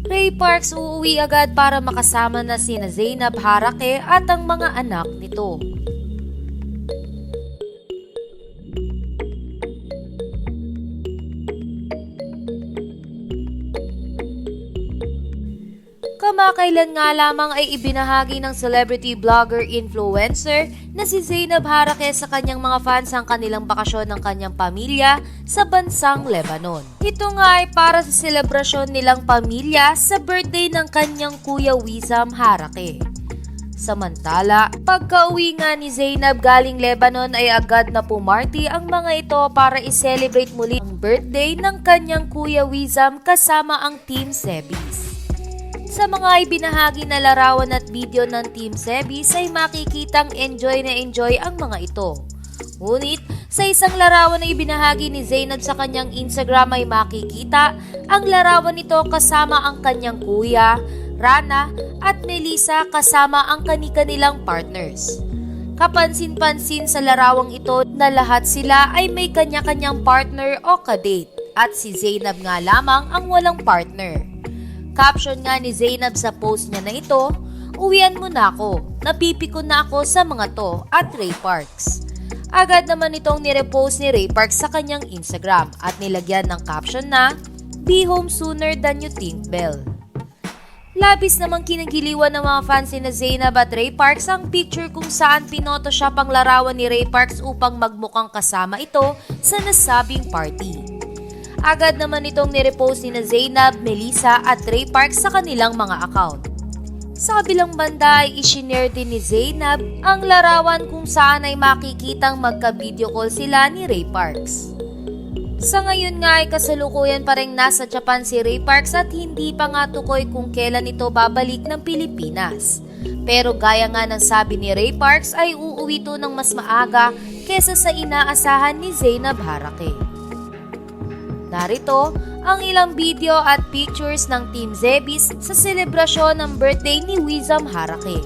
Ray Parks uuwi agad para makasama na sina Zainab Harake at ang mga anak nito. Kamakailan nga lamang ay ibinahagi ng celebrity blogger-influencer na si Zainab Harake sa kanyang mga fans ang kanilang bakasyon ng kanyang pamilya sa bansang Lebanon. Ito nga ay para sa selebrasyon nilang pamilya sa birthday ng kanyang kuya Wissam Harake. Samantala, pagka-uwi nga ni Zainab galing Lebanon ay agad na pumarty ang mga ito para i-celebrate muli ang birthday ng kanyang kuya Wissam kasama ang Team Sebis. Sa mga ibinahagi na larawan at video ng Team Sebis ay makikitang enjoy na enjoy ang mga ito. Ngunit sa isang larawan na ibinahagi ni Zainab sa kanyang Instagram ay makikita ang larawan nito kasama ang kanyang kuya, Rana at Melissa kasama ang kani-kanilang partners. Kapansin-pansin sa larawang ito na lahat sila ay may kanya-kanyang partner o kadate at si Zainab nga lamang ang walang partner. Caption nga ni Zainab sa post niya na ito, "Uwian mo na ako, napipiko na ako sa mga to at Ray Parks." Agad naman itong nirepost ni Ray Parks sa kanyang Instagram at nilagyan ng caption na, "Be home sooner than you think, Belle." Labis namang kinagiliwan ng mga fans ni Zainab at Ray Parks ang picture kung saan pinotoshop ang larawan ni Ray Parks upang magmukhang kasama ito sa nasabing party. Agad naman itong nirepost ni Zainab, Melissa at Ray Parks sa kanilang mga account. Sa kabilang banda ay isinare din ni Zainab ang larawan kung saan ay makikitang magka-video call sila ni Ray Parks. Sa ngayon nga ay kasalukuyan pa rin nasa Japan si Ray Parks at hindi pa nga tukoy kung kailan ito babalik ng Pilipinas. Pero gaya nga ng sabi ni Ray Parks ay uuwi ito ng mas maaga kesa sa inaasahan ni Zainab Harake. Narito ang ilang video at pictures ng Team Sebis sa selebrasyon ng birthday ni Wissam Harake.